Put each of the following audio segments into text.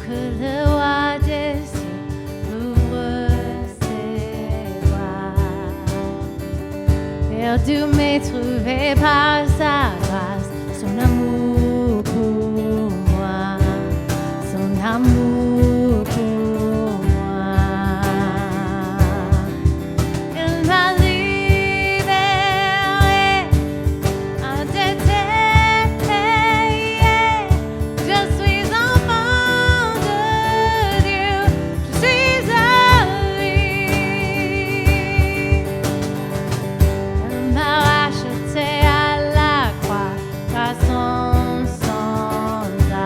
que le roi des cieux ouvre ses bras. Perdu mais trouvé par sa grâce, son amour pour moi, son amour pour moi. Il m'a libéré, un détail. Je suis enfant de Dieu, je suis à lui. Il m'a racheté à la croix par son semblable.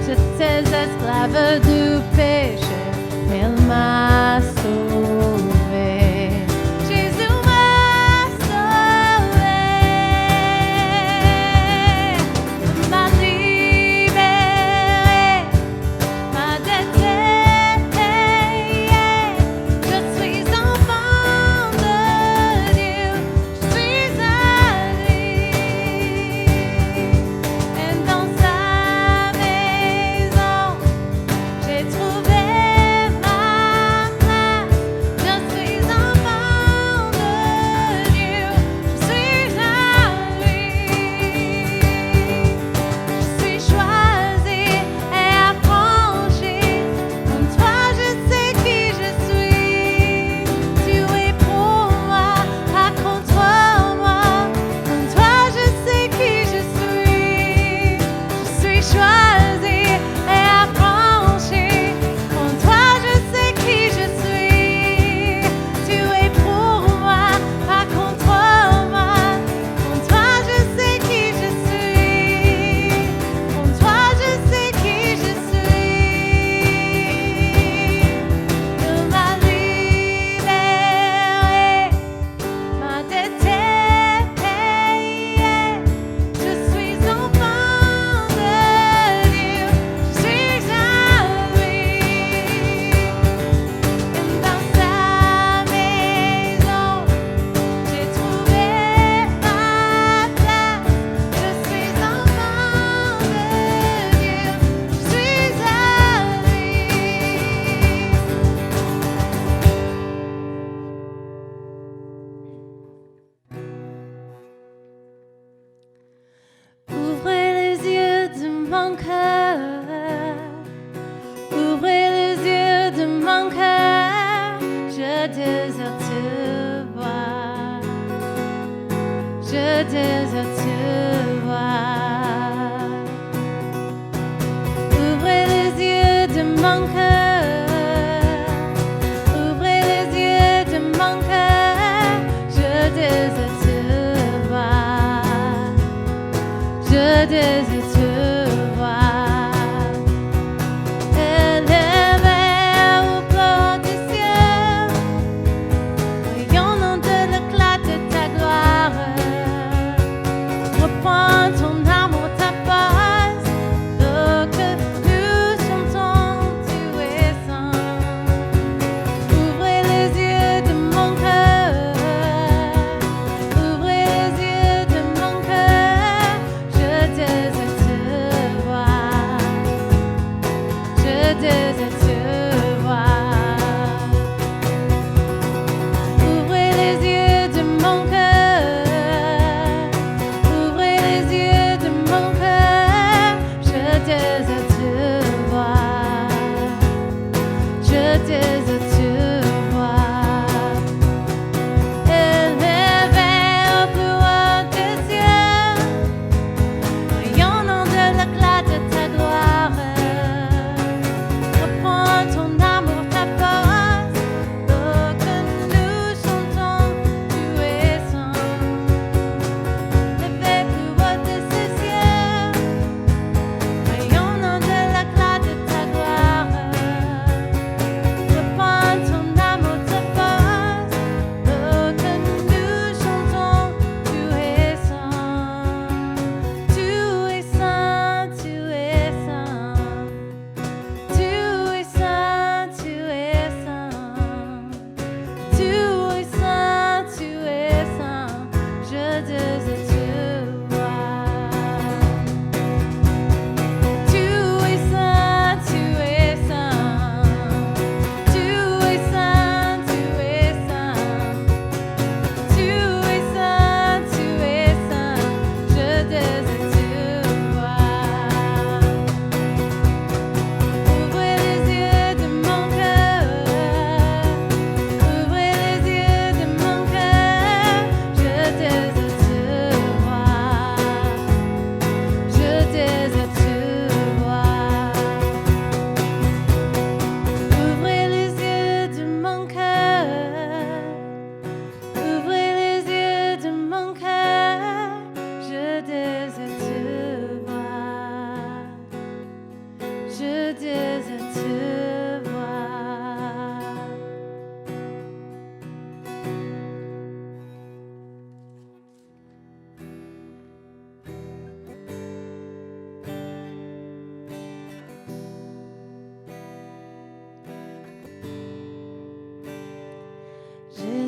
J'étais esclave du péché, mais il m'a sauvé. Jésus m'a sauvé. Il m'a libéré, m'a détaillé. Je suis enfant de Dieu, je suis à lui. Et dans sa maison, j'ai trouvé ma place. Je suis enfant de Dieu, je suis à lui. Je suis choisie et affranchie. En toi, je sais qui je suis. Tu es pour moi, pas contre moi. En toi, je sais qui je suis. Je suis choisie et affranchie. En toi, je sais qui je suis. Tu es pour moi, pas contre moi. En toi, je sais qui je suis. En toi, je sais qui je suis. Il m'a libéré, m'a détaillé. Je suis enfant de Dieu, je suis à lui. Et dans sa maison, j'ai trouvé ma place. Je suis enfant de Dieu, je suis à lui. Ouvrez les yeux de mon cœur, ouvrez les yeux de mon cœur, je désire te voir, je désire te voir. Ouvrez les yeux de mon cœur, ouvrez les yeux de mon cœur, je désire te voir, je désire te voir. Élevé au plan du ciel, voyons de l'éclat de ta gloire. Reprends ton amour, ta force, pour que nous chantons, tu es saint. Ouvrez les yeux de mon cœur, ouvrez les yeux de mon cœur, je désire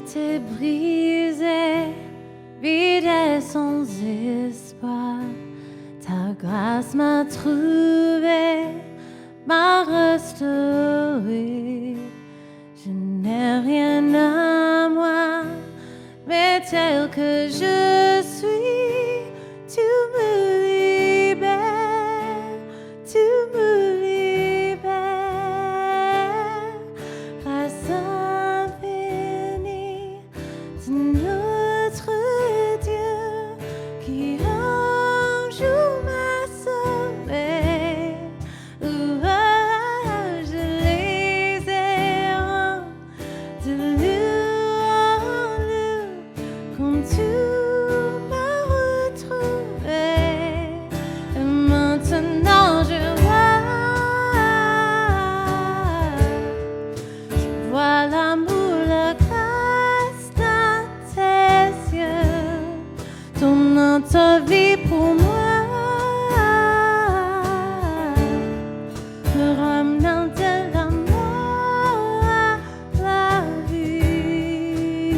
J'étais brisée, vide et sans espoir. Ta grâce m'a trouvée, m'a restaurée. Je n'ai rien à moi, mais tel que je suis, tu me libères, tu me libères. Grâce infinie de notre Dieu qui un jour m'a sauvé. Je les ai de lieu quand tu m'as retrouvé. Et maintenant je vois l'amour, la grâce dans tes yeux, tournant ta vie pour moi, me ramenant de la mort à la vie.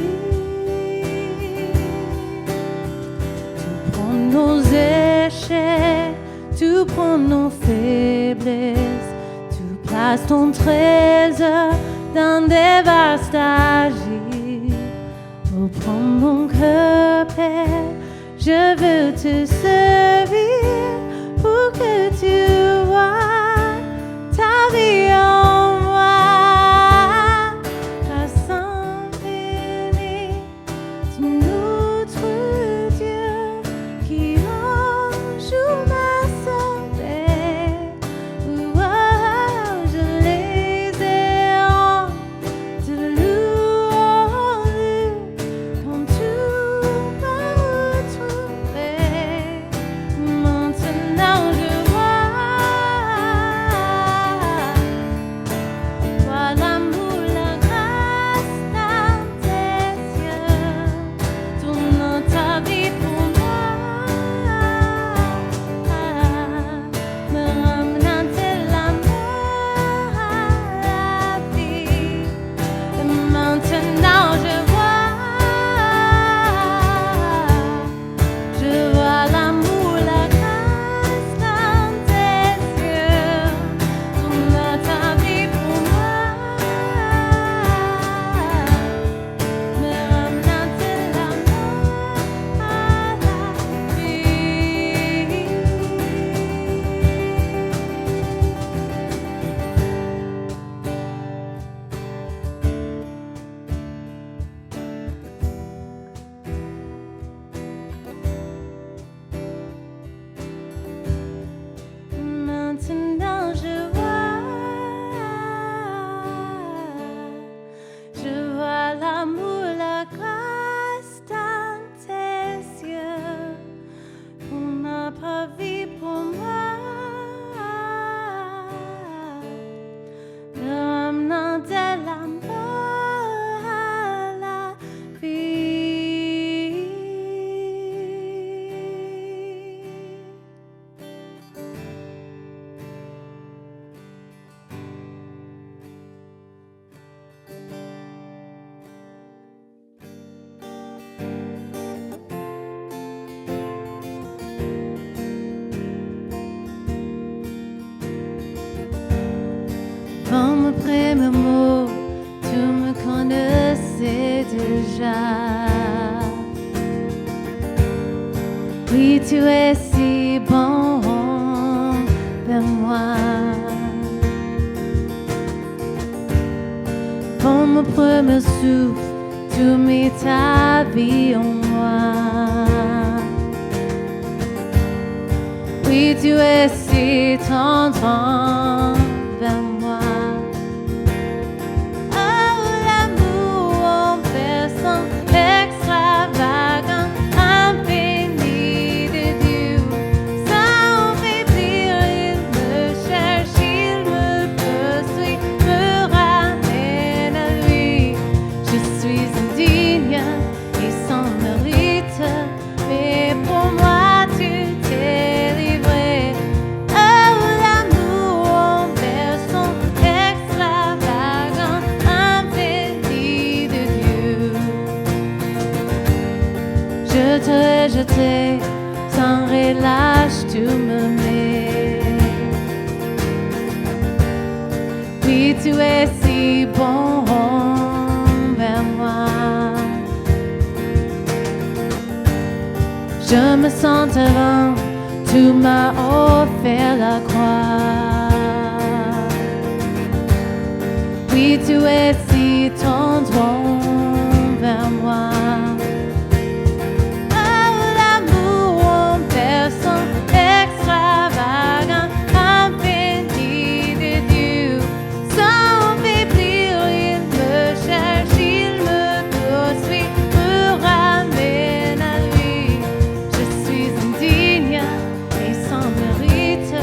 Tu prends nos échecs, tu prends nos faiblesses, tu places ton trésor dans des vastes agis. Oh, prends mon cœur, Père, je veux te servir pour que tu vois ta vie en moi. Grâce infinie de notre Dieu qui un jour m'a sauvé. Je les ai de louer quand tu m'as retrouvé. Maintenant je vois l'amour, la grâce dans tes yeux, tournant ta vie pour moi, me ramenant de la mort à la vie. Et maintenant je vois l'amour, la grâce dans tes yeux, tournant ta vie pour moi, me ramenant de la mort à la vie. Maintenant je vois l'amour, la grâce dans tes yeux, on n'a pas vie pour moi, me ramenant de la mort à la vie. Avant mon premier mot, tu me connaissais déjà. Oui, tu es si bon vers moi. Avant mon premier souffle, tu mis ta vie en moi. Oui, tu es si tendre vers moi. Oh, l'amour en personne extravagant, infini de Dieu. Sans faiblir, il me cherche, il me poursuit, me ramène à lui. Je suis indigne et sans mérite, mais pour moi tu t'es livré. Oh, l'amour Je te jeté, sans relâche tu me mets. Oui, tu es si bon vers moi. Je me sens devant, tu m'as offert la croix. Oui, tu es si tendre vers moi. Oh, l'amour en personne extravagant, infini de Dieu. Sans faiblir, il me cherche, il me poursuit, me ramène à lui. Je suis indigne et sans mérite,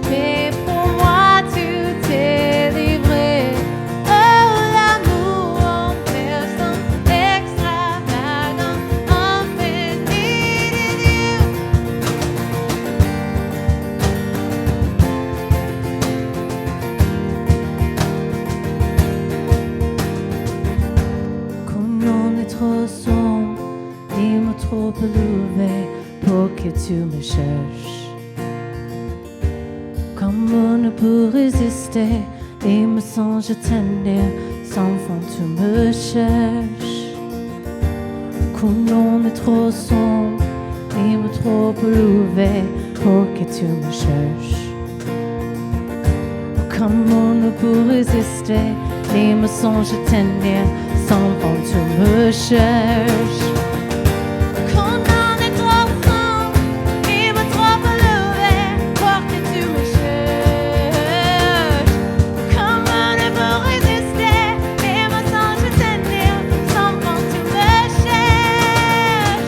mais pour moi tu t'es livré. Oh, l'amour en personne extravagant, infini de Dieu. Quand on est trop sombre, il m'a trop élevé pour que tu me cherches. Comme on ne peut résister, il me songe tendre, sans fond tu me cherches. Quand on est trop sombre, il m'a trop élevé pour que tu me cherches. Comme on ne peut résister, il me songe tendre, sans fond tu me cherches. Quand on est trop sombre, il m'a trop élevé pour que tu me cherches. Comme on ne peut résister, il me songe tendre, sans fond tu me cherches.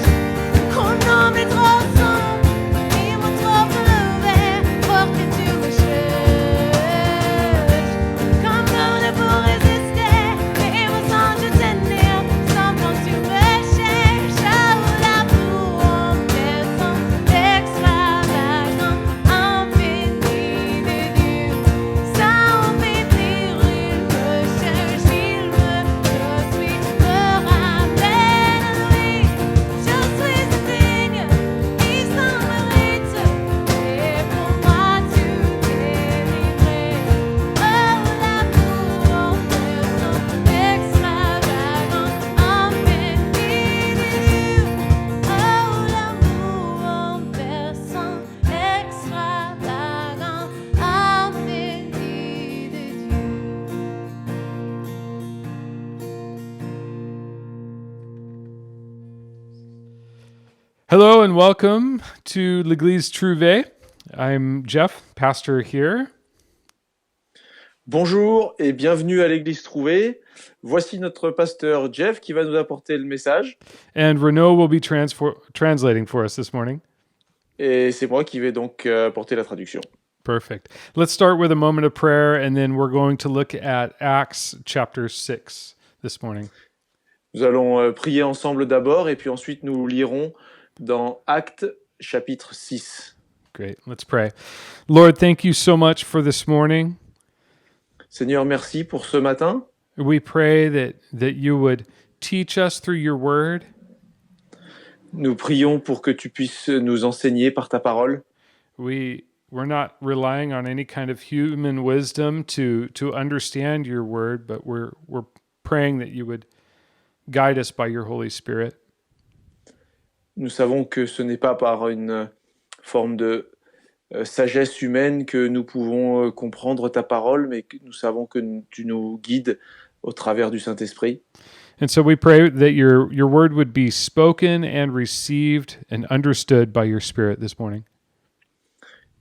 Quand on est trop sombre, il m'a trop élevé pour que tu me cherches. Comme on ne peut résister, il me songe tendre, sans fond tu me cherches. Oh, l'amour en personne extravagant, infini de Dieu. Sans faiblir, il me cherche, il me poursuit, me ramène à lui. Je suis indigne, il s'en mérite, et pour moi tu t'es livré. Oh, l'amour en personne extravagant, infini de Dieu. Oh, l'amour en personne extravagant, infini de Dieu. Hello and welcome to L'Église Trouvé. I'm Jeff, pastor here. Bonjour et bienvenue à l'Église Trouvée. Voici notre pasteur Jeff qui va nous apporter le message. And Renaud will be translating for us this morning. Et c'est moi qui vais donc apporter la traduction. Perfect. Let's start with a moment of prayer, and then we're going to look at Acts chapter 6 this morning. Nous allons prier ensemble d'abord et puis ensuite nous lirons dans Actes chapitre 6. Great. Let's pray. Lord, thank you so much for this morning. Seigneur, merci pour ce matin. We pray that you would teach us through your word. Nous prions pour que tu puisses nous enseigner par ta parole. We're not relying on any kind of human wisdom to understand your word, but we're praying that you would guide us by your Holy Spirit. Nous savons que ce n'est pas par une forme de sagesse humaine que nous pouvons comprendre ta parole, mais que nous savons que tu nous guides au travers du Saint-Esprit. And so we pray that your word would be spoken and received and understood by your Spirit this morning.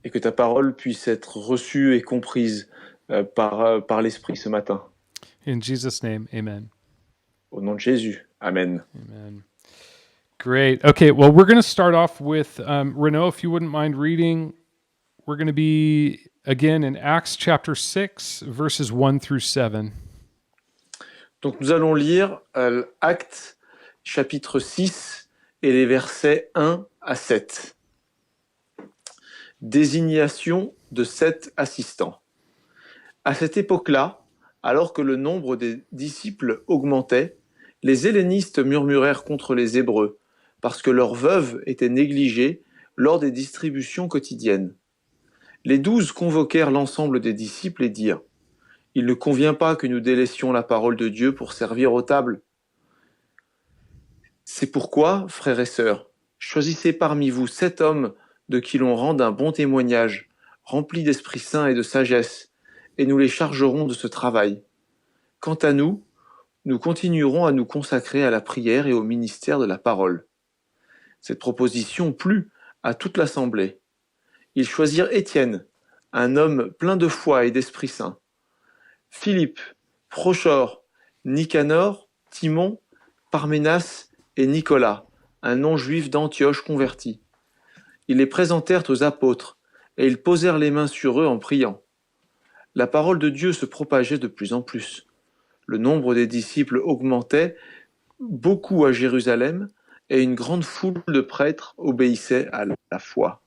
Et que ta parole puisse être reçue et comprise par l'Esprit ce matin. In Jesus' name, amen. Au nom de Jésus. Amen. Amen. Great. Okay, well, we're going to start off with, Renaud, if you wouldn't mind reading, we're going to be, again, in Acts chapter 6, verses 1 through 7. Donc nous allons lire Actes chapitre 6 et les versets 1 à 7. Désignation de 7 assistants. À cette époque-là, alors que le nombre des disciples augmentait, les hellénistes murmurèrent contre les Hébreux, parce que leurs veuves étaient négligées lors des distributions quotidiennes. Les 12 convoquèrent l'ensemble des disciples et dirent : « Il ne convient pas que nous délaissions la parole de Dieu pour servir aux tables. C'est pourquoi, frères et sœurs, choisissez parmi vous 7 hommes de qui l'on rende un bon témoignage, remplis d'Esprit Saint et de sagesse, et nous les chargerons de ce travail. Quant à nous, nous continuerons à nous consacrer à la prière et au ministère de la parole. » Cette proposition plut à toute l'assemblée. Ils choisirent Étienne, un homme plein de foi et d'Esprit Saint, Philippe, Prochor, Nicanor, Timon, Parménas et Nicolas, un non-juif d'Antioche converti. Ils les présentèrent aux apôtres, et ils posèrent les mains sur eux en priant. La parole de Dieu se propageait de plus en plus. Le nombre des disciples augmentait beaucoup à Jérusalem, et une grande foule de prêtres obéissait à la foi.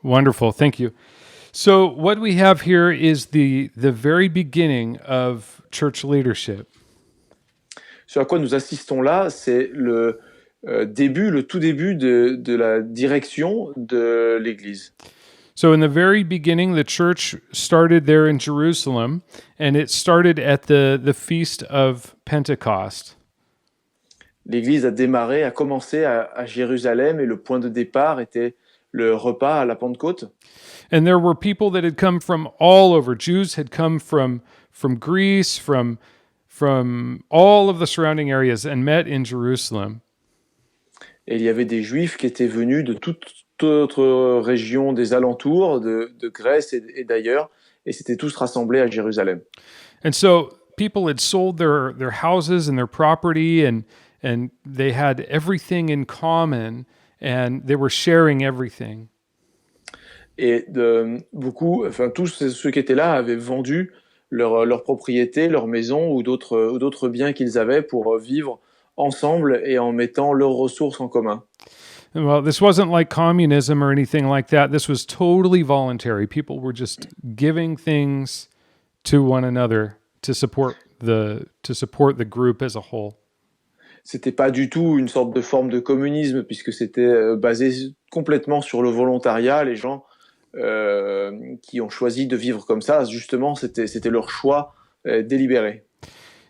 Wonderful. Thank you. So, what we have here is the very beginning of church leadership. Ce à quoi nous assistons là, c'est le tout début de la direction de l'Église. So, in the very beginning, the church started there in Jerusalem, and it started at the feast of Pentecost. L'Église a commencé à Jérusalem, et le point de départ était le repas à la Pentecôte. And there were people that had come from all over. Jews had come from Greece, from all of the surrounding areas, and met in Jerusalem. Et il y avait des Juifs qui étaient venus de toute autre région des alentours, de Grèce et d'ailleurs, et s'étaient tous rassemblés à Jérusalem. And so people had sold their houses and their property, and they had everything in common, and they were sharing everything. Et tous ceux qui étaient là avaient vendu leur propriété, leur maison ou d'autres biens qu'ils avaient pour vivre ensemble et en mettant leurs ressources en commun. Well, this wasn't like communism or anything like that. This was totally voluntary. People were just giving things to one another to support the group as a whole. C'était pas du tout une sorte de forme de communisme, puisque c'était basé complètement sur le volontariat. Les gens qui ont choisi de vivre comme ça, justement, c'était leur choix délibéré.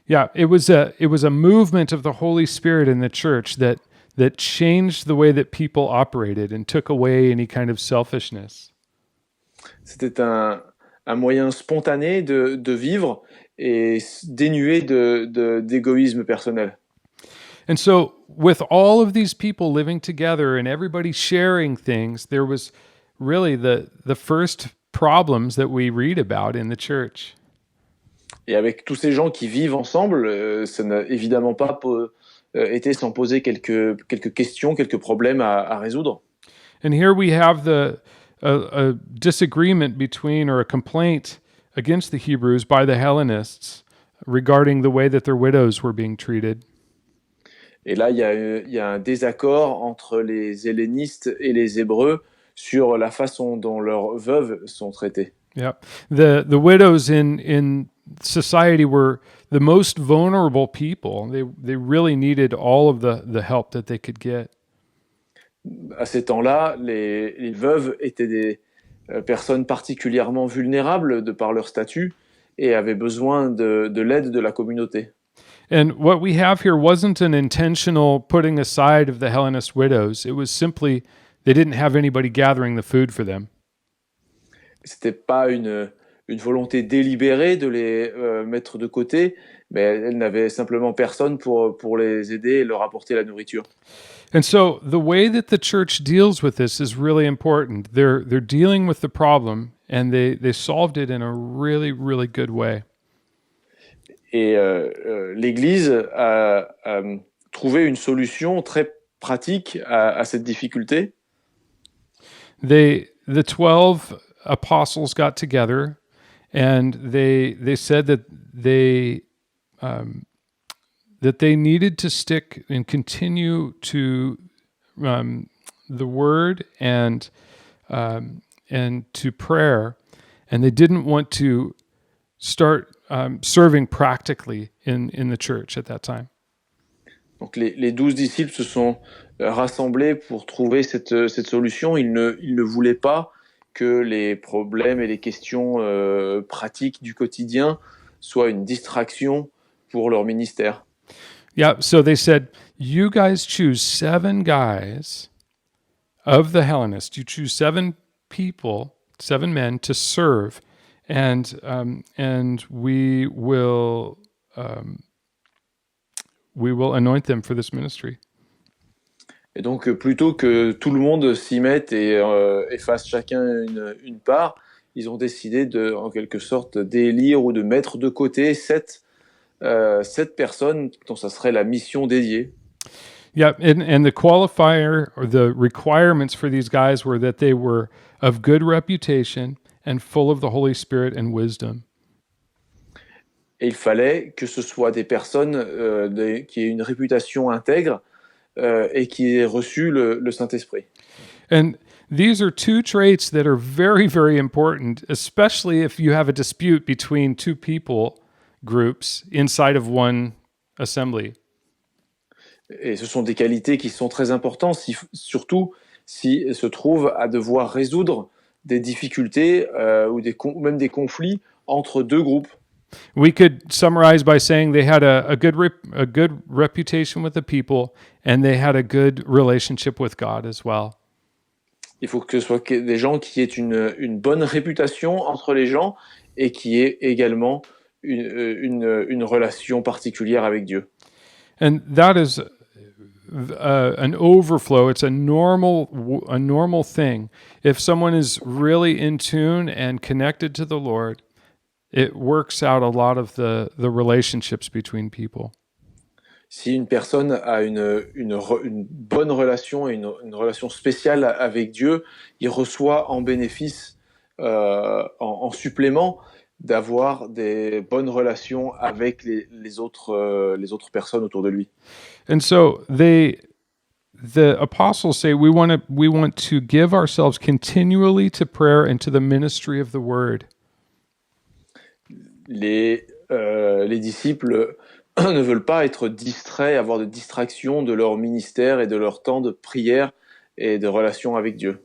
Yeah, it was a movement of the Holy Spirit in the church that changed the way that people operated and took away any kind of selfishness. C'était un moyen spontané de vivre et dénué d'égoïsme personnel. And so, with all of these people living together and everybody sharing things, there was really the first problems that we read about in the church. Et avec tous ces gens qui vivent ensemble, ça n'a évidemment pas été sans poser quelques questions, quelques problèmes à résoudre. And here we have a disagreement between, or a complaint against the Hebrews by the Hellenists regarding the way that their widows were being treated. Et là, il y a un désaccord entre les hellénistes et les Hébreux sur la façon dont leurs veuves sont traitées. Yeah, the widows in society were the most vulnerable people. They really needed all of the help that they could get. À ces temps-là, les veuves étaient des personnes particulièrement vulnérables de par leur statut et avaient besoin de l'aide de la communauté. And what we have here wasn't an intentional putting aside of the Hellenist widows. It was simply they didn't have anybody gathering the food for them. C'était pas une volonté délibérée de les mettre de côté, mais elles n'avaient simplement personne pour les aider et leur apporter la nourriture. And so the way that the church deals with this is really important. They're dealing with the problem, and they solved it in a really, really good way. Et l'Église a trouvé une solution très pratique à cette difficulté. The 12 apostles got together, and they said that they needed to stick and continue to the word and to prayer, and they didn't want to start serving practically in the church at that time. Donc les 12 disciples se sont rassemblés pour trouver cette solution. Ils ne voulaient pas que les problèmes et les questions pratiques du quotidien soient une distraction pour leur ministère. Yeah, so they said, you guys choose 7 guys of the Hellenists. You choose 7 people, 7 men to serve, and we will anoint them for this ministry. Et donc, plutôt que tout le monde s'y mette et fasse chacun une part, ils ont décidé en quelque sorte, d'élire ou de mettre de côté 7 personnes dont ça serait la mission dédiée. Yeah, and the qualifier or the requirements for these guys were that they were of good reputation and full of the Holy Spirit and wisdom. Et il fallait que ce soit des personnes qui aient une réputation intègre et qui aient reçu le Saint-Esprit. And these are 2 traits that are very, very important, especially if you have a dispute between 2 people groups inside of one assembly. Et ce sont des qualités qui sont très importantes, surtout s'ils se trouvent à devoir résoudre des difficultés ou même des conflits entre 2 groupes. We could summarize by saying they had a good reputation with the people, and they had a good relationship with God as well. Il faut que ce soit des gens qui aient une bonne réputation entre les gens et qui aient également une relation particulière avec Dieu. And that is an overflow. It's a normal thing. If someone is really in tune and connected to the Lord, it works out a lot of the relationships between people. Si une personne a une bonne relation et une relation spéciale avec Dieu, il reçoit en bénéfice, en supplément, d'avoir des bonnes relations avec les autres personnes autour de lui. And so the apostles say we want to give ourselves continually to prayer and to the ministry of the word. Les disciples ne veulent pas être distraits, avoir de distraction de leur ministère et de leur temps de prière et de relation avec Dieu.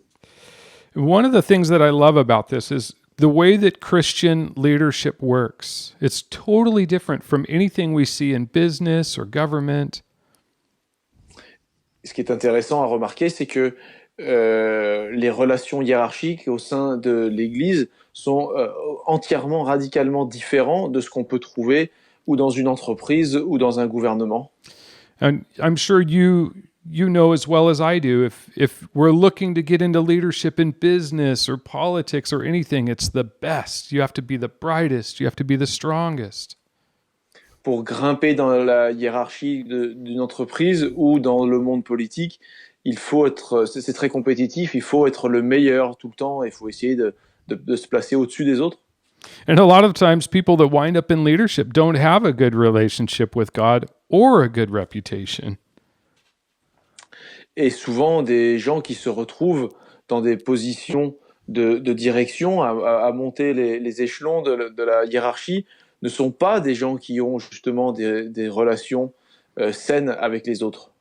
One of the things that I love about this is the way that Christian leadership works. It's totally different from anything we see in business or government. Ce qui est intéressant à remarquer, c'est que les relations hiérarchiques au sein de l'Église sont entièrement, radicalement différents de ce qu'on peut trouver ou dans une entreprise ou dans un gouvernement. And I'm sure you know as well as I do, if we're looking to get into leadership in business or politics or anything, it's the best. You have to be the brightest. You have to be the strongest. Pour grimper dans la hiérarchie d'une entreprise ou dans le monde politique, c'est très compétitif, il faut être le meilleur tout le temps, il faut essayer de se placer au-dessus des autres. And a lot of times people that wind up in leadership don't have a good relationship with God or a good reputation. Et souvent, des gens qui se retrouvent dans des positions de direction, à monter les échelons de la hiérarchie, ne sont pas des gens qui ont justement des relations saines avec les autres.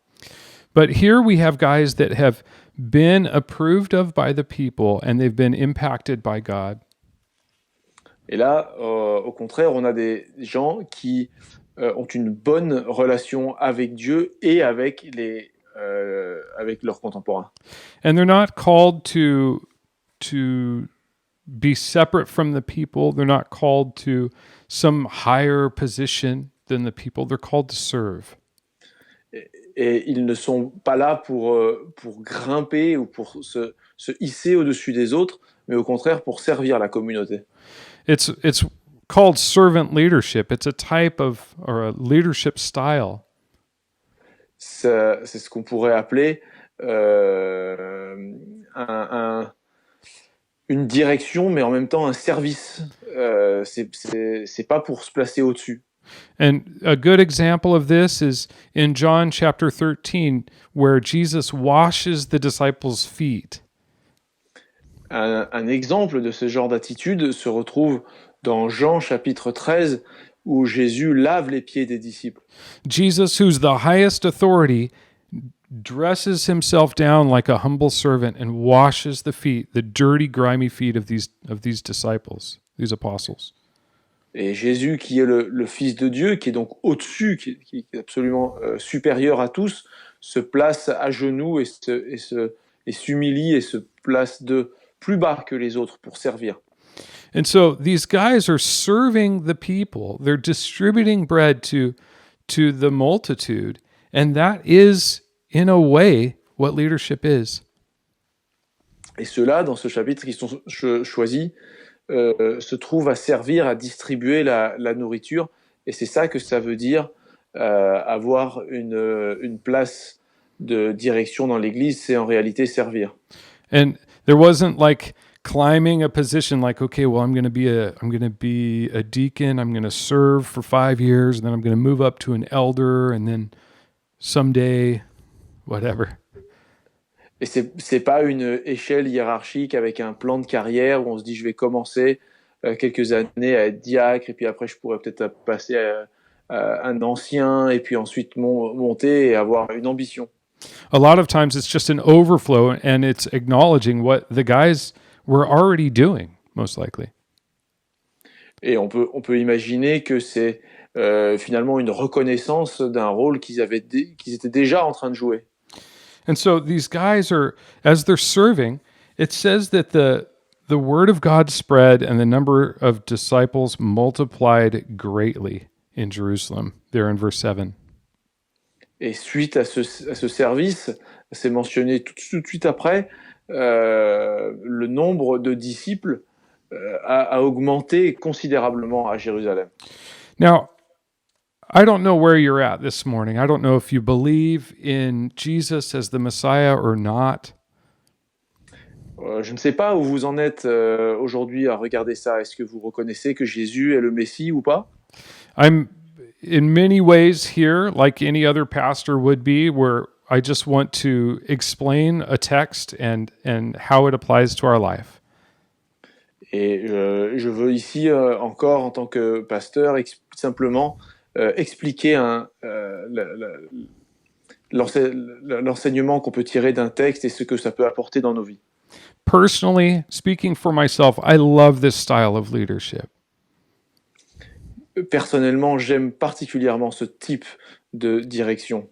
But here we have guys that have been approved of by the people and they've been impacted by God. Et là, au contraire, on a des gens qui ont une bonne relation avec Dieu et avec leurs contemporains. And they're not called to be separate from the people. They're not called to some higher position than the people. They're called to serve. Et ils ne sont pas là pour grimper ou pour se hisser au-dessus des autres, mais au contraire pour servir la communauté. It's called servant leadership. It's a type of or a leadership style. C'est ce qu'on pourrait appeler une direction, mais en même temps un service. C'est pas pour se placer au-dessus. And a good example of this is in John chapter 13, where Jesus washes the disciples' feet. Un exemple de ce genre d'attitude se retrouve dans Jean chapitre 13, où Jésus lave les pieds des disciples. Jesus, who's the highest authority, dresses himself down like a humble servant and washes the feet, the dirty, grimy feet of these disciples, these apostles. Et Jésus, qui est le Fils de Dieu, qui est donc au-dessus, qui est absolument supérieur à tous, se place à genoux et s'humilie et se place de plus bas que les autres pour servir. And so these guys are serving the people. They're distributing bread to the multitude. And that is, in a way, what leadership is. Et ceux-là, dans ce chapitre qui sont choisis, se trouvent à servir, à distribuer la nourriture. Et c'est ça que ça veut dire avoir une place de direction dans l'Église, c'est en réalité servir. And there wasn't like climbing a position like, okay, well, I'm going to be a deacon, I'm going to serve for 5 years, and then I'm going to move up to an elder, and then someday, whatever. Et c'est pas une échelle hiérarchique avec un plan de carrière où on se dit je vais commencer quelques années à être diacre et puis après je pourrais peut-être passer à un ancien et puis ensuite monter et avoir une ambition. A lot of times it's just an overflow and it's acknowledging what the guys were already doing, most likely. Et on peut imaginer que c'est finalement une reconnaissance d'un rôle qu'ils étaient déjà en train de jouer. And so these guys are, as they're serving, it says that the word of God spread and the number of disciples multiplied greatly in Jerusalem, there in verse 7. Et suite à ce service, c'est mentionné tout de suite après, le nombre de disciples a augmenté considérablement à Jérusalem. Now, I don't know where you're at this morning. I don't know if you believe in Jesus as the Messiah or not. Je ne sais pas où vous en êtes aujourd'hui à regarder ça. Est-ce que vous reconnaissez que Jésus est le Messie ou pas? I'm in many ways here, like any other pastor would be, where I just want to explain a text and how it applies to our life. Et je veux ici encore, en tant que pasteur, simplement expliquer l'enseignement qu'on peut tirer d'un texte et ce que ça peut apporter dans nos vies. Personally, speaking for myself, I love this style of leadership. Personnellement, j'aime particulièrement ce type de direction.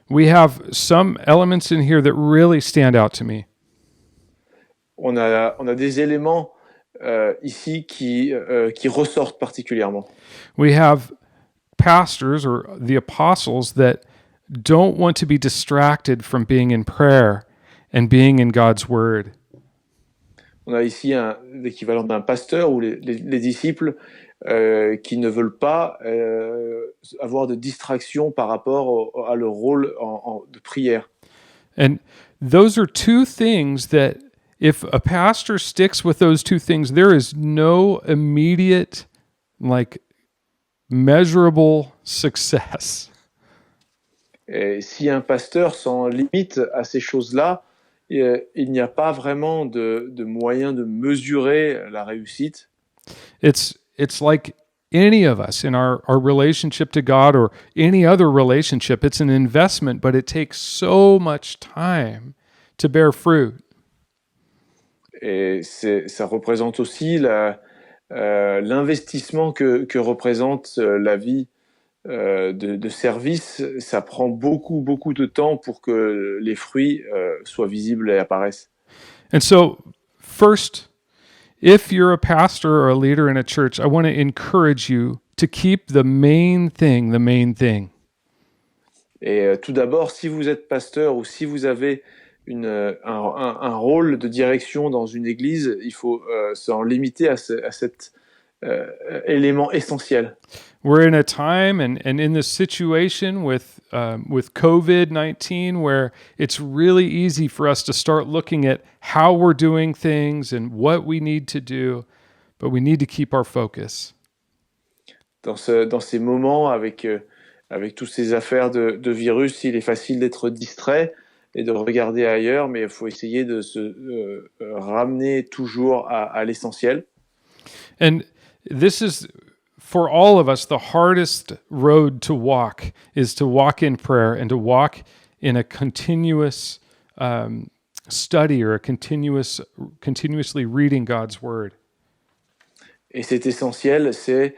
We have some elements in here that really stand out to me. On a des éléments ici qui ressortent particulièrement. We have pastors or the apostles that don't want to be distracted from being in prayer and being in God's word. On a ici l'équivalent d'un pasteur ou les disciples qui ne veulent pas avoir de distraction par rapport à leur rôle de prière. And those are two things that if a pastor sticks with those two things, there is no immediate, like, measurable success. Et si un pasteur s'en limite à ces choses-là, il n'y a pas vraiment de moyen de mesurer la réussite. It's like any of us in our relationship to God or any other relationship. It's an investment, but it takes so much time to bear fruit. Et ça représente aussi l'investissement que représente la vie de service. Ça prend beaucoup, beaucoup de temps pour que les fruits soient visibles et apparaissent. And so, first, if you're a pastor or a leader in a church, I want to encourage you to keep the main thing the main thing. Et tout d'abord, si vous êtes pasteur ou si vous avez un rôle de direction dans une église, il faut s'en limiter à cet élément essentiel. We're in a time and in this situation with COVID-19 where it's really easy for us to start looking at how we're doing things and what we need to do, but we need to keep our focus. Dans ces moments avec toutes ces affaires de virus, il est facile d'être distrait et de regarder ailleurs, mais il faut essayer de se ramener toujours à l'essentiel. And this is for all of us, the hardest road to walk is to walk in prayer and to walk in a continuous study or a continuously reading God's word. Et c'est essentiel, c'est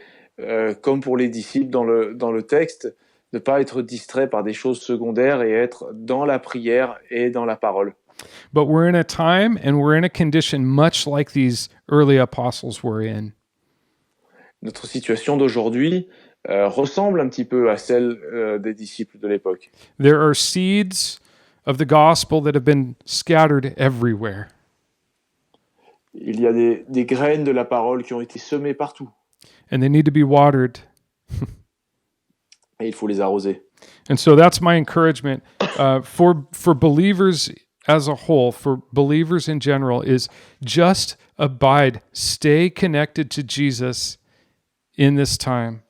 comme pour les disciples dans le texte, ne pas être distrait par des choses secondaires et être dans la prière et dans la parole. But we're in a time and we're in a condition much like these early apostles were in. Notre situation d'aujourd'hui ressemble un petit peu à celle des disciples de l'époque. There are seeds of the gospel that have been scattered everywhere. Il y a des graines de la parole qui ont été semées partout And they need to be watered. et il faut les arroser. And so that's my encouragement for believers as a whole, for believers in general, is just abide, stay connected to Jesus in this time.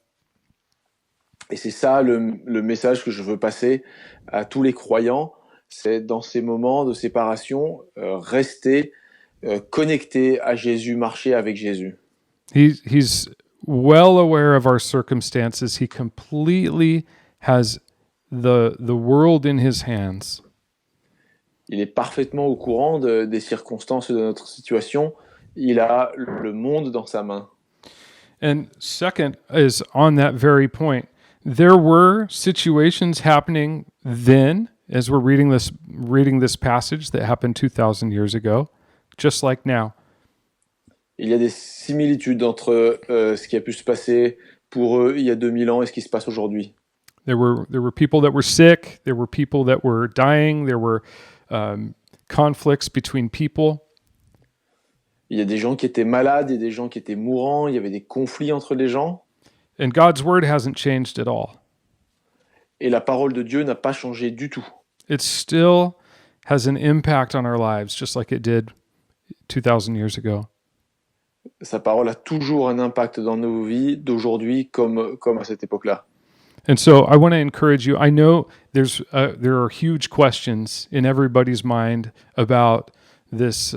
Et c'est ça le message que je veux passer à tous les croyants, c'est dans ces moments de séparation, rester connecté à Jésus, marcher avec Jésus. He's well aware of our circumstances. He completely has the world in his hands. Il est parfaitement au courant des circonstances de notre situation. Il a le monde dans sa main. And second is on that very point. There were situations happening then, as we're reading this passage that happened 2,000 years ago, just like now. Il y a des similitudes entre ce qui a pu se passer pour eux il y a 2000 ans et ce qui se passe aujourd'hui. There were people that were sick. There were people that were dying. There were conflicts between people. Il y a des gens qui étaient malades et des gens qui étaient mourants. Il y avait des conflits entre les gens. And God's word hasn't changed at all. Et la parole de Dieu n'a pas changé du tout. It still has an impact on our lives, just like it did 2,000 years ago. Sa parole a toujours un impact dans nos vies d'aujourd'hui comme à cette époque-là. And so I want to encourage you. I know there are huge questions in everybody's mind about this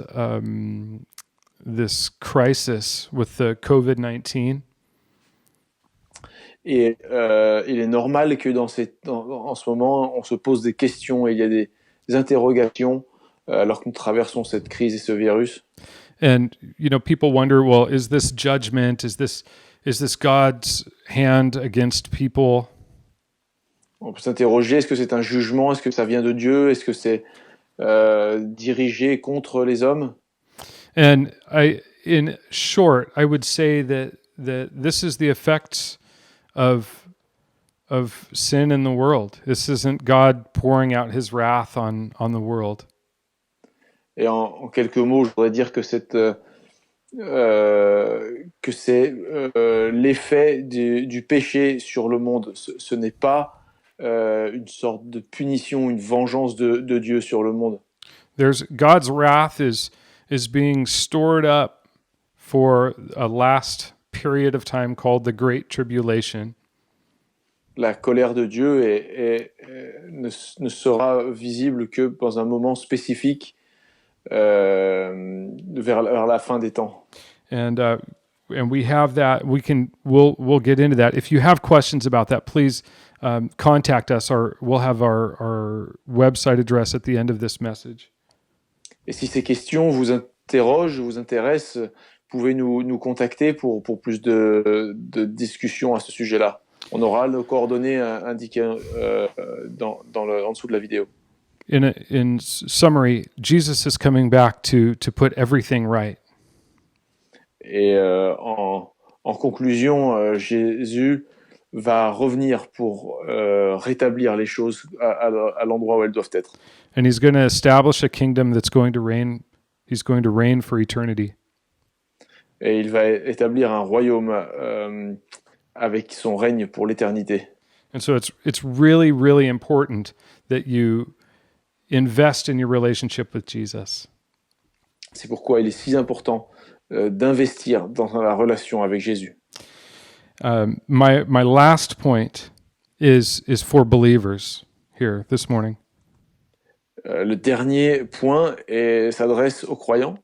crisis with the COVID-19. Et il est normal que en ce moment, on se pose des questions et il y a des interrogations alors que nous traversons cette crise et ce virus. And people wonder, well, is this judgment? Is this God's hand against people? On peut s'interroger, est-ce que c'est un jugement? Est-ce que ça vient de Dieu? Est-ce que c'est dirigé contre les hommes? And in short, I would say that this is the effects of sin in the world. This isn't God pouring out his wrath on the world. Et en quelques mots, je voudrais dire que c'est l'effet du péché sur le monde. Ce n'est pas une sorte de punition, une vengeance de Dieu sur le monde. God's wrath is being stored up for a last period of time called the Great Tribulation. La colère de Dieu ne sera visible que dans un moment spécifique vers la fin des temps. And we have that. We'll get into that. If you have questions about that, please contact us. We'll have our website address at the end of this message. Et si ces questions vous interrogent, vous intéressent, vous pouvez nous contacter pour plus de discussions à ce sujet-là. On aura nos coordonnées indiquées en dessous de la vidéo. In summary, Jesus is coming back to put everything right. Et en conclusion, Jésus va revenir pour rétablir les choses à l'endroit où elles doivent être. And he's going to establish a kingdom that's going to reign. He's going to reign for eternity. Et il va établir un royaume avec son règne pour l'éternité. And so it's really, really important that you invest in your relationship with Jesus. C'est pourquoi il est si important d'investir dans la relation avec Jésus. My last point is for believers here this morning. Le dernier point s'adresse aux croyants.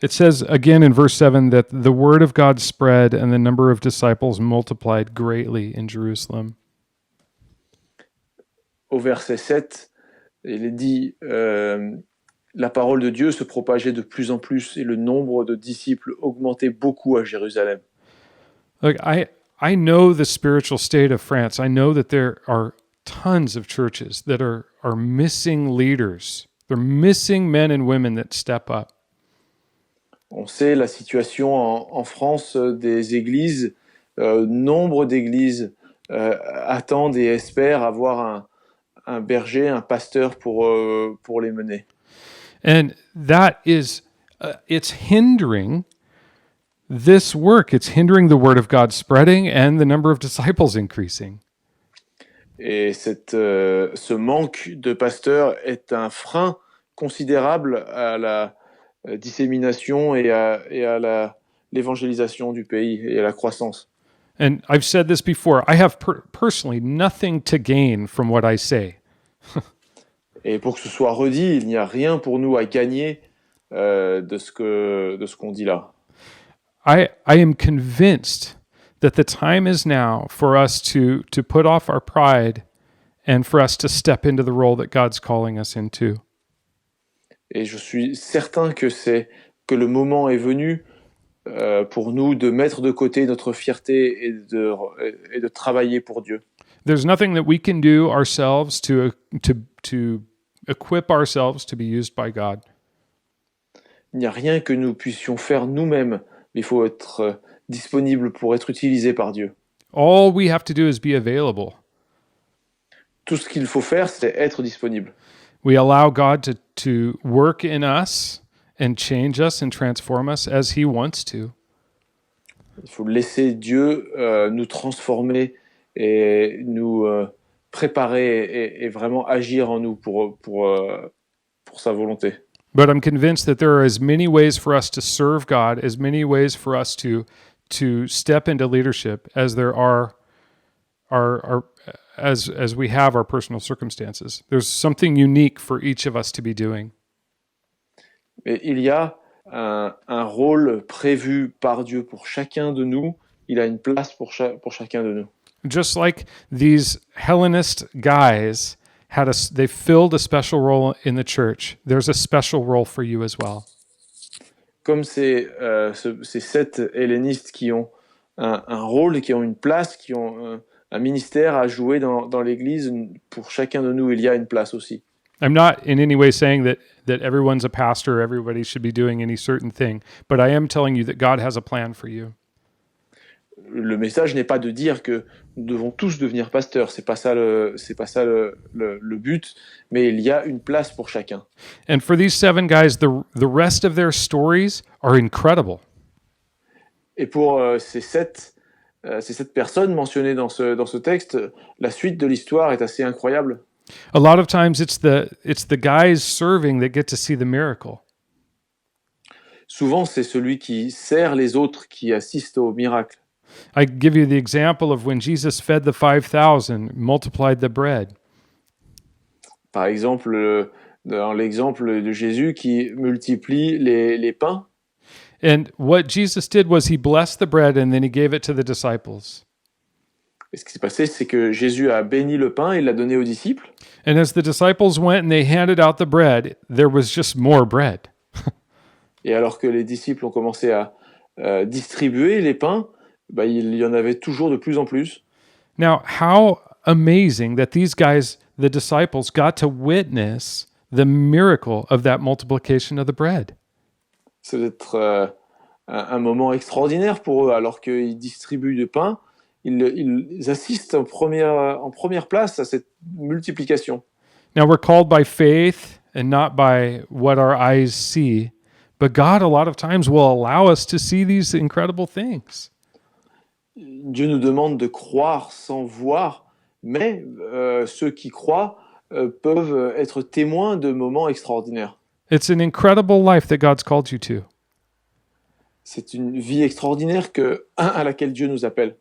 It says again in verse 7 that the word of God spread and the number of disciples multiplied greatly in Jerusalem. Au verset 7, il est dit la parole de Dieu se propageait de plus en plus et le nombre de disciples augmentait beaucoup à Jérusalem. Look, I know the spiritual state of France. I know that there are tons of churches that are missing leaders. They're missing men and women that step up. On sait la situation en France des églises. Nombre d'églises attendent et espèrent avoir un berger, un pasteur pour les mener. And that is, it's hindering this work. It's hindering the word of God spreading and the number of disciples increasing. Et ce manque de pasteurs est un frein considérable à la dissémination et à l'évangélisation du pays et à la croissance. And I've said this before, I have personally nothing to gain from what I say. Et pour que ce soit redit, il n'y a rien pour nous à gagner de ce qu'on dit là. I am convinced that the time is now for us to put off our pride and for us to step into the role that God's calling us into. Et je suis certain que le moment est venu pour nous de mettre de côté notre fierté et de travailler pour Dieu. There's nothing that we can do ourselves to equip ourselves to be used by God. Il n'y a rien que nous puissions faire nous-mêmes. Il faut être disponible pour être utilisé par Dieu. All we have to do is be available. Tout ce qu'il faut faire, c'est être disponible. We allow God to work in us and change us and transform us as He wants to. Il faut laisser Dieu nous transformer et nous préparer et vraiment agir en nous pour sa volonté. But I'm convinced that there are as many ways for us to serve God, as many ways for us to step into leadership as there are as we have our personal circumstances. There's something unique for each of us to be doing. Et il y a un rôle prévu par Dieu pour chacun de nous. Il a une place pour chacun de nous. Just like these Hellenist guys they filled a special role in the church, there's a special role for you as well. Comme ces 7 hellénistes qui ont un rôle, qui ont une place, qui ont un ministère à jouer dans l'Église, pour chacun de nous, il y a une place aussi. I'm not in any way saying that everyone's a pastor, everybody should be doing any certain thing, but I am telling you that God has a plan for you. Le message n'est pas de dire que nous devons tous devenir pasteurs, c'est pas ça le but, mais il y a une place pour chacun. And for these 7 guys, the rest of their stories are incredible. Et pour ces sept personnes mentionnées dans ce texte, la suite de l'histoire est assez incroyable. A lot of times it's the guys serving that get to see the miracle. Souvent, c'est celui qui sert les autres qui assiste au miracle. I give you the example of when Jesus fed the 5,000, multiplied the bread. Par exemple, dans l'exemple de Jésus qui multiplie les pains. And what Jesus did was he blessed the bread and then he gave it to the disciples. Et ce qui s'est passé, c'est que Jésus a béni le pain et l'a donné aux disciples. And as the disciples went and they handed out the bread, there was just more bread. Et alors que les disciples ont commencé à distribuer les pains, il y en avait toujours de plus en plus. Now, how amazing that these guys, the disciples, got to witness the miracle of that multiplication of the bread. C'est d'être un moment extraordinaire pour eux, alors qu'ils distribuent du pain, ils assistent en première place à cette multiplication. Now, we're called by faith and not by what our eyes see, but God a lot of times will allow us to see these incredible things. Dieu nous demande de croire sans voir, mais ceux qui croient peuvent être témoins de moments extraordinaires. It's an incredible life that God's called you to. C'est une vie extraordinaire à laquelle Dieu nous appelle.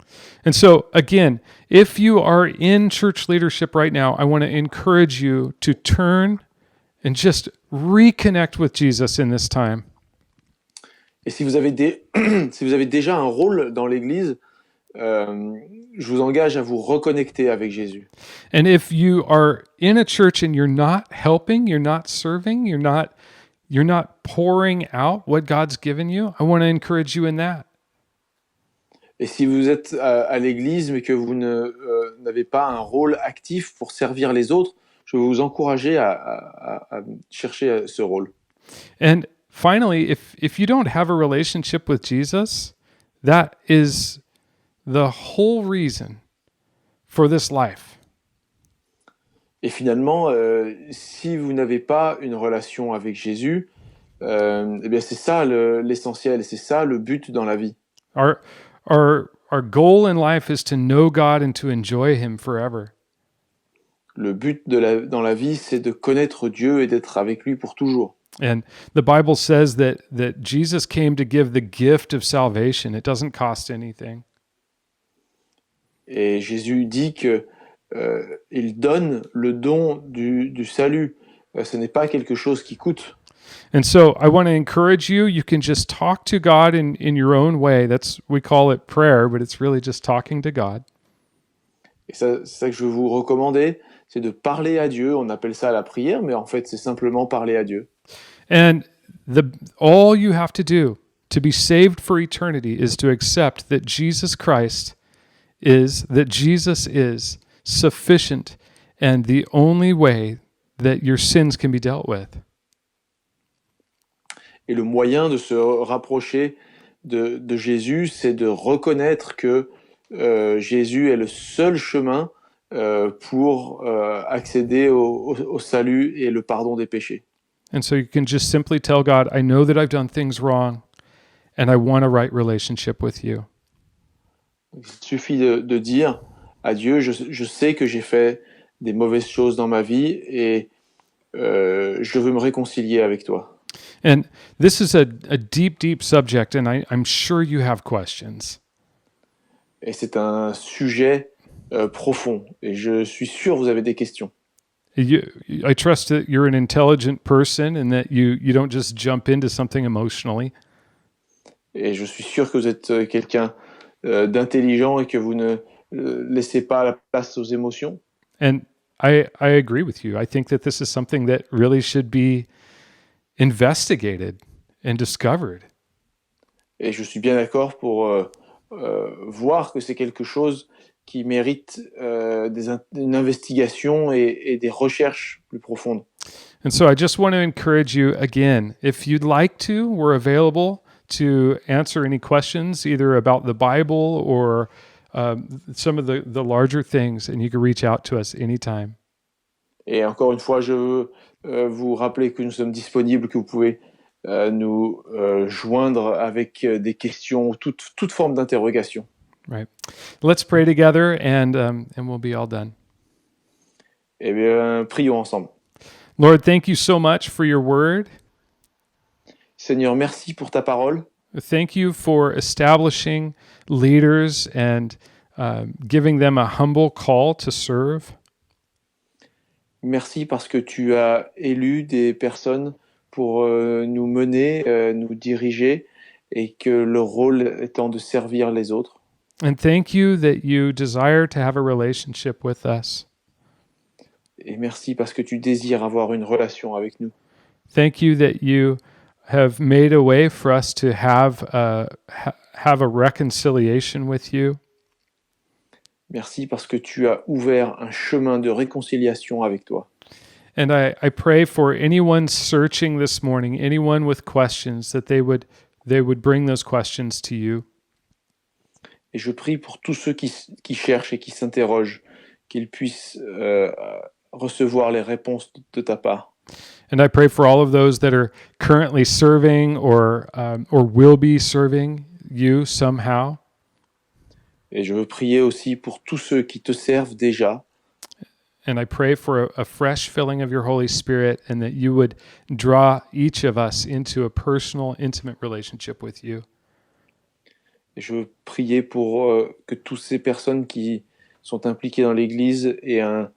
And so, again, if you are in church leadership right now, I want to encourage you to turn and just reconnect with Jesus in this time. Et si vous avez, si vous avez déjà un rôle dans l'Église, je vous engage à vous reconnecter avec Jésus. And if you are in a church and you're not helping, you're not serving, you're not pouring out what God's given you, I want to encourage you in that. Et si vous êtes à l'Église mais que vous n'avez pas un rôle actif pour servir les autres, je vais vous encourager à chercher ce rôle. And finally, if you don't have a relationship with Jesus, that is the whole reason for this life. Et finalement, si vous n'avez pas une relation avec Jésus, eh bien c'est ça l'essentiel, c'est ça le but dans la vie. Our goal in life is to know God and to enjoy Him forever. Le but dans la vie, c'est de connaître Dieu et d'être avec lui pour toujours. And the Bible says that Jesus came to give the gift of salvation. It doesn't cost anything. Et Jésus dit que il donne le don du salut. Ce n'est pas quelque chose qui coûte. And so I want to encourage you. You can just talk to God in your own way. We call it prayer, but it's really just talking to God. Et c'est ça que je veux vous recommander, c'est de parler à Dieu. On appelle ça la prière, mais en fait, c'est simplement parler à Dieu. And all you have to do to be saved for eternity is to accept that Jesus is sufficient and the only way that your sins can be dealt with. Et le moyen de se rapprocher de Jésus, c'est de reconnaître que Jésus est le seul chemin pour accéder au salut et le pardon des péchés. And so you can just simply tell God, I know that I've done things wrong and I want a right relationship with you. Il suffit de dire à Dieu, je sais que j'ai fait des mauvaises choses dans ma vie et je veux me réconcilier avec toi. And this is a deep, deep subject, and I'm sure you have questions. Et c'est un sujet profond, et je suis sûr que vous avez des questions. I trust that you're an intelligent person and that you don't just jump into something emotionally. Et je suis sûr que vous êtes quelqu'un d'intelligent et que vous ne laissez pas la place aux émotions. And I agree with you. I think that this is something that really should be investigated and discovered. Et je suis bien d'accord pour voir que c'est quelque chose qui mérite une investigation et des recherches plus profondes. And so I just want to encourage you again, if you'd like to, we're available to answer any questions either about the Bible or some of the larger things, and you can reach out to us anytime. Et encore une fois, je veux vous rappeler que nous sommes disponibles, que vous pouvez nous joindre avec des questions, toute forme d'interrogation. Right. Let's pray together and we'll be all done. Eh bien, prions ensemble. Lord, thank you so much for your word. Seigneur, merci pour ta parole. Thank you for establishing leaders and giving them a humble call to serve. Merci parce que tu as élu des personnes pour nous mener, nous diriger, et que le rôle étant de servir les autres. And thank you that you desire to have a relationship with us. Et merci parce que tu désires avoir une relation avec nous. Thank you that you have made a way for us to have a reconciliation with you. Merci parce que tu as ouvert un chemin de réconciliation avec toi. And I pray for anyone searching this morning, anyone with questions, that they would bring those questions to you. Et je prie pour tous ceux qui cherchent et qui s'interrogent, qu'ils puissent recevoir les réponses de ta part. And I pray for all of those that are currently serving or will be serving you somehow. Et je veux prier aussi pour tous ceux qui te servent déjà. And I pray for a fresh filling of your Holy Spirit and that you would draw each of us into a personal, intimate relationship with you. Et je veux prier pour que toutes ces personnes qui sont impliquées dans l'Église aient un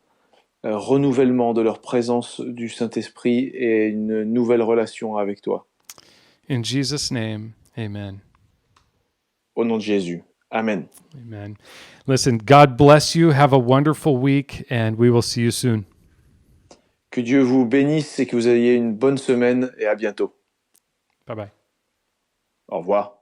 renouvellement de leur présence du Saint-Esprit et une nouvelle relation avec toi. In Jesus' name, Amen. Au nom de Jésus. Amen. Amen. Listen, God bless you. Have a wonderful week, and we will see you soon. Que Dieu vous bénisse et que vous ayez une bonne semaine et à bientôt. Bye-bye. Au revoir.